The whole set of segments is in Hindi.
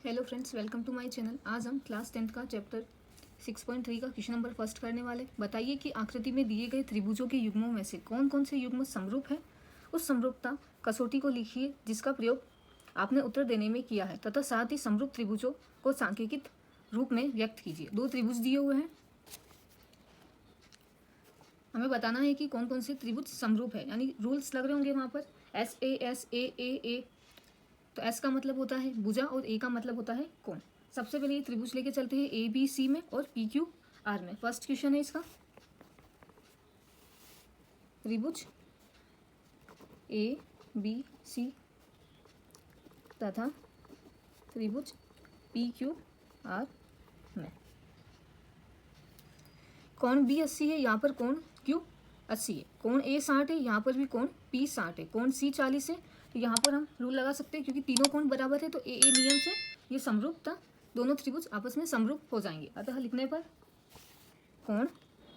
Hello friends, welcome to my channel. आज हम क्लास 10th का चैप्टर 6.3 का क्वेश्चन नंबर फर्स्ट करने वाले। बताइए कि आकृति में दिए गए त्रिभुजों के युग्मों में से कौन कौन से युग्म समरूप है। उस समरूपता कसौटी को लिखिए जिसका प्रयोग आपने उत्तर देने में किया है तथा साथ ही समरूप त्रिभुजों को सांख्यिकीय रूप में व्यक्त कीजिए। दो त्रिभुज दिए हुए हैं, हमें बताना है कि कौन कौन से त्रिभुज समरूप है, यानी रूल्स लग रहे होंगे वहाँ पर SAS AA। तो एस का मतलब होता है भुजा और ए का मतलब होता है कोण। सबसे पहले ये त्रिभुज लेके चलते हैं ABC में और PQR में। फर्स्ट क्वेश्चन है इसका, त्रिभुज ABC तथा त्रिभुज PQR में कोण B 80 है, यहाँ पर कोण Q 80 है, कोण A 60 है, यहाँ पर भी कोण P 60 है, कोण C 40 है। तो यहाँ पर हम रूल लगा सकते हैं क्योंकि तीनों कोण बराबर है तो ए नियम से ये समरूपता दोनों त्रिभुज आपस में समरूप हो जाएंगे। अतः लिखने पर कोण,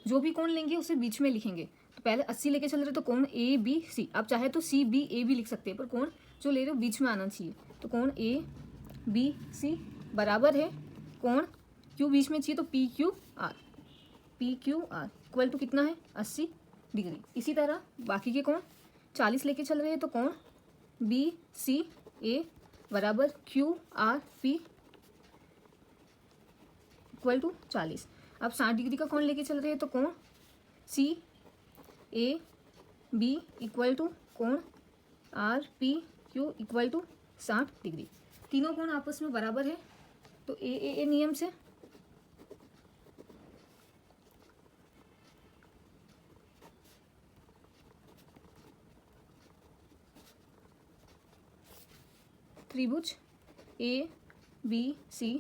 जो भी कोण लेंगे उसे बीच में लिखेंगे। तो पहले 80 लेके चल रहे तो कोण ABC, आप चाहे तो CBA भी लिख सकते हैं, पर कोण जो ले रहे हो बीच में आना चाहिए। तो कोण ABC बराबर है कोण Q बीच में चाहिए तो PQR इक्वल टू कितना है 80 डिग्री। इसी तरह बाकी के कोण 40 लेके चल रहे हैं तो कोण BCA बराबर QRP इक्वल टू 40। अब 60 डिग्री का कोण लेके चल रहे हैं तो कोण CAB इक्वल टू कोण RPQ इक्वल टू 60 डिग्री। तीनों कोण आपस में बराबर है तो AAA नियम से त्रिभुज ABC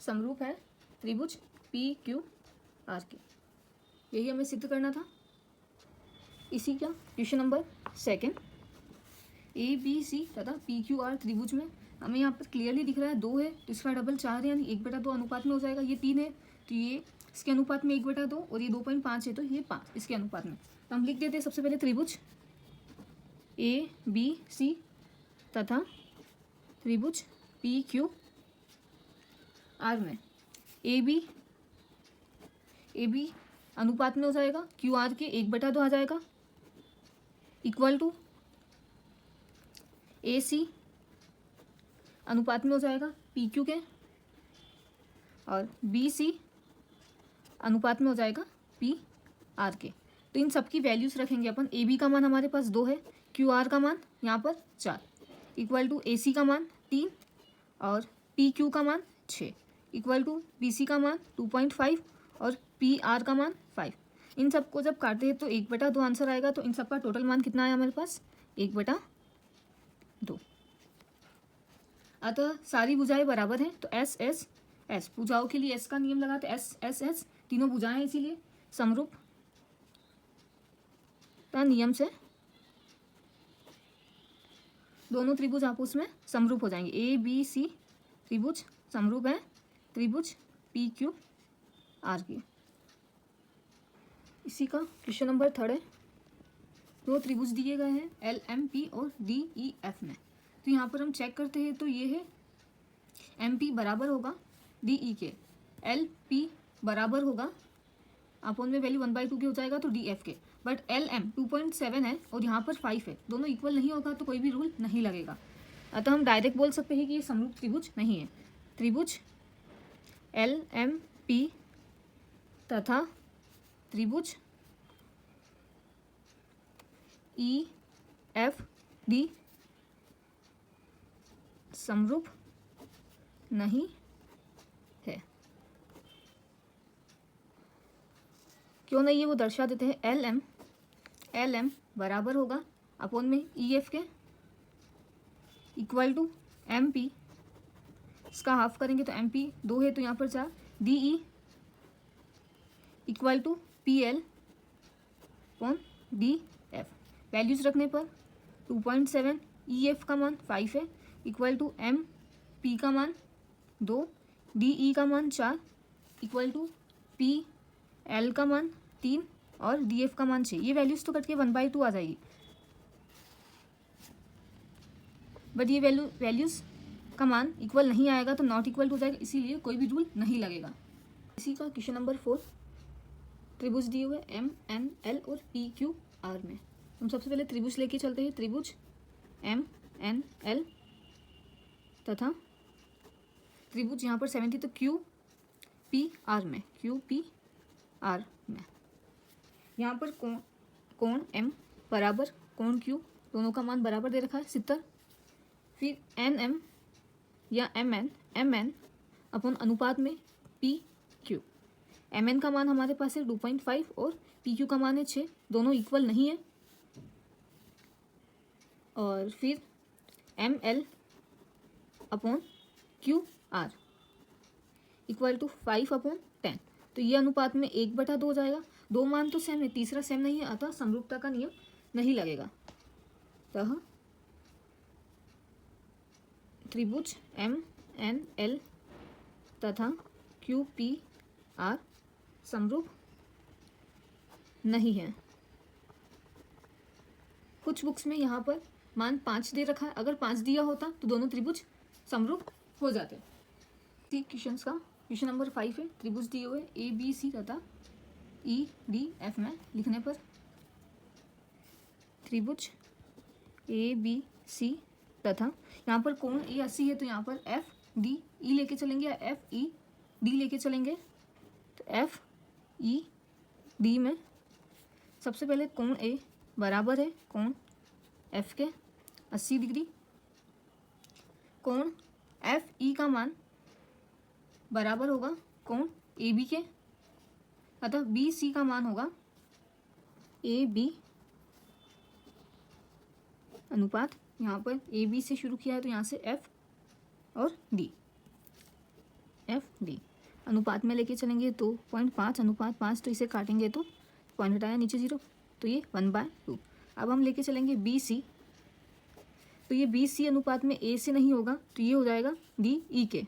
समरूप है त्रिभुज PQR के। यही हमें सिद्ध करना था। इसी का क्वेश्चन नंबर सेकंड, ABC तथा PQR त्रिभुज में हमें यहाँ पर क्लियरली दिख रहा है 2 है तो इसका डबल 4 है, यानी 1/2 अनुपात में हो जाएगा। ये 3 है तो ये इसके अनुपात में 1/2 और ये 2.5 है तो ये 5 इसके अनुपात में। तो हम लिख देते हैं सबसे पहले त्रिभुज ABC तथा त्रिभुज PQR में AB अनुपात में हो जाएगा QR के 1/2 आ जाएगा इक्वल टू AC अनुपात में हो जाएगा PQ के और BC अनुपात में हो जाएगा PR के। तो इन सब की वैल्यूज रखेंगे अपन। AB का मान हमारे पास 2 है, QR का मान यहाँ पर 4 इक्वल टू AC का मान 3 और PQ का मान 6 इक्वल टू BC का मान 2.5 और PR का मान 5। इन सबको जब काटते हैं तो 1/2 आंसर आएगा। तो इन सब का टोटल मान कितना आया हमारे पास 1/2। अतः सारी भुजाएं बराबर हैं तो S भुजाओं के लिए S का नियम लगाते S तीनों भुजाएं हैं इसीलिए समरूप नियम से दोनों त्रिभुज आपस में समरूप हो जाएंगे। ABC त्रिभुज समरूप है त्रिभुज PQR की। इसी का क्वेश्चन नंबर थर्ड है, 2 त्रिभुज दिए गए हैं LMP और DEF में। तो यहाँ पर हम चेक करते हैं तो ये है MP बराबर होगा DE के, LP बराबर होगा अपोन में वैल्यू 1/2 के हो जाएगा तो DF के। बट LM 2.7 है और यहाँ पर 5 है, दोनों इक्वल नहीं होगा तो कोई भी रूल नहीं लगेगा। अतः हम डायरेक्ट बोल सकते हैं कि ये समरूप त्रिभुज नहीं है। त्रिभुज LMP तथा त्रिभुज EFD समरूप नहीं है। क्यों नहीं है वो दर्शा देते हैं। LM बराबर होगा अपोन में EF के इक्वल टू MP, इसका हाफ करेंगे तो MP 2 है तो यहाँ पर 4, DE equal to PL upon DF। Values रखने पर 2.7, EF का मान 5 है इक्वल टू MP का मान 2, DE का मान 4 इक्वल टू PL का मान 3 और DF का मान 6। ये वैल्यूज तो कट के 1/2 आ जाएगी। बट ये वैल्यूज़ का मान इक्वल नहीं आएगा तो नॉट इक्वल हो जाएगा, इसीलिए कोई भी रूल नहीं लगेगा। इसी का क्वेश्चन नंबर 4, त्रिभुज दिए हुए एम एन एल और पी क्यू आर में हम सबसे पहले त्रिभुज लेके चलते हैं। त्रिभुज एम एन एल तथा त्रिभुज यहाँ पर 70 तो क्यू पी आर में, क्यू पी आर में यहाँ पर कोण एम बराबर कोण क्यू, दोनों का मान बराबर दे रखा है 70। फिर एन एम या एम एन अपन अनुपात में पी क्यू, एम एन का मान हमारे पास है 2.5 और पी क्यू का मान है 6, दोनों इक्वल नहीं है। और फिर M L upon Q R equal to 5/10, तो ये अनुपात में 1/2 हो जाएगा। दो मान तो सेम है, तीसरा सेम नहीं है, अतः समरूपता का नियम नहीं लगेगा। अतः त्रिभुज एम एन एल तथा क्यू पी आर समरूप नहीं है। कुछ बुक्स में यहाँ पर मान 5 दे रखा है, अगर 5 दिया होता तो दोनों त्रिभुज समरूप हो जाते। क्वेश्चन का क्वेश्चन नंबर 5 है, त्रिभुज दिए हुए ए बी सी तथा ई डी एफ में लिखने पर त्रिभुज ए बी सी तथा यहाँ पर कोण ए 80 है तो यहाँ पर एफ डी ई लेके चलेंगे या एफ ई डी लेके चलेंगे। तो एफ ई डी में सबसे पहले कोण ए बराबर है कोण एफ के 80 डिग्री, कोण एफ ई का मान बराबर होगा कोण ए बी के, अतः बी सी का मान होगा ए बी अनुपात, यहाँ पर ए बी से शुरू किया है तो यहाँ से एफ और डी, एफ डी अनुपात में लेके चलेंगे 2.5 अनुपात 5, तो इसे काटेंगे तो पॉइंट हटाया नीचे 0, तो ये 1/2। अब हम लेके चलेंगे बी सी, तो ये बी सी अनुपात में ए से नहीं होगा तो ये हो जाएगा डी ई के।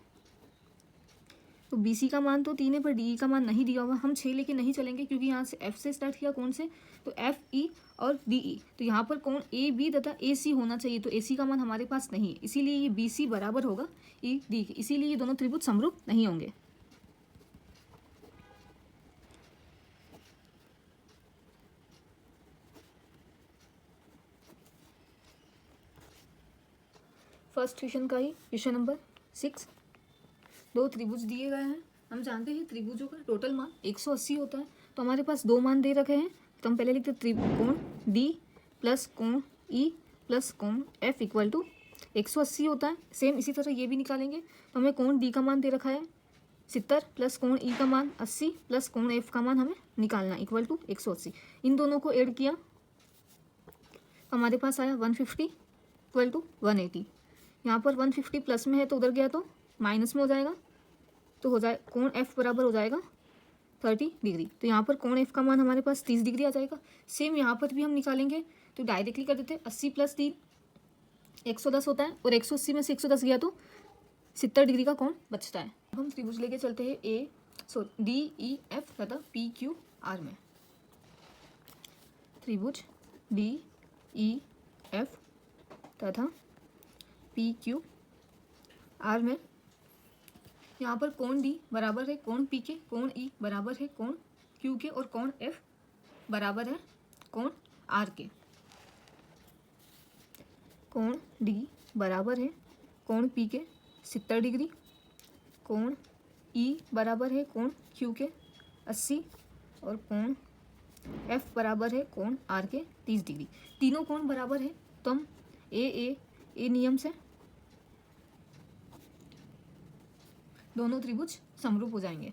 तो बी सी का मान तो 3 है पर डी ई का मान नहीं दिया हुआ, हम 6 लेके नहीं चलेंगे क्योंकि यहाँ से एफ से स्टार्ट किया कोण से, तो एफ ई और डी ई, तो यहाँ पर कोण ए बी तथा ए सी होना चाहिए, तो ए सी का मान हमारे पास नहीं है, इसीलिए ये बी सी बराबर होगा ई डी के, इसीलिए ये दोनों त्रिभुज समरूप नहीं होंगे। फर्स्ट क्वेश्चन का ही क्वेश्चन नंबर 6, दो त्रिभुज दिए गए हैं। हम जानते हैं त्रिभुजों का टोटल मान 180 होता है, तो हमारे पास दो मान दे रखे हैं, तो हम पहले लिखते त्रिकोण डी प्लस कोण ई प्लस कोण एफ इक्वल टू 180 होता है। सेम इसी तरह ये भी निकालेंगे, तो हमें कोण डी का मान दे रखा है 70 प्लस कोण ई का मान 80 प्लस कोण एफ का मान हमें निकालना इक्वल टू 180। इन दोनों को ऐड किया हमारे पास आया 150 इक्वल टू 180। यहाँ पर 150 प्लस में है तो उधर गया तो माइनस में हो जाएगा, तो हो जाए कोण एफ बराबर हो जाएगा 30 डिग्री। तो यहाँ पर कोण एफ का मान हमारे पास 30 डिग्री आ जाएगा। सेम यहाँ पर भी हम निकालेंगे, तो डायरेक्टली कर देते 80 प्लस 3 110 होता है, और 180 में से 110 गया तो 70 डिग्री का कोण बचता है। अब हम त्रिभुज लेके चलते हैं डी ई एफ तथा पी क्यू आर में। त्रिभुज डी ई एफ तथा पी क्यू आर में यहाँ पर कोण डी बराबर है कोण पी के, कोण ई बराबर है कोण क्यू के, और कोण एफ बराबर है कोण आर के। कोण डी बराबर है कोण पी के 70 डिग्री, कोण ई बराबर है कोण क्यू के 80, और कोण एफ बराबर है कोण आर के 30 डिग्री। तीनों कोण बराबर है तो हम ए नियम से दोनों त्रिभुज समरूप हो जाएंगे।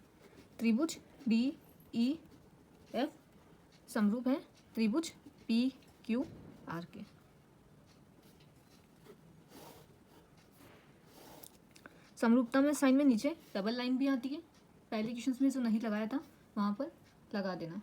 त्रिभुज डी ई एफ समरूप है त्रिभुज पी क्यू आर के। समरूपता में साइन में नीचे डबल लाइन भी आती है, पहले क्वेश्चन में जो नहीं लगाया था वहाँ पर लगा देना।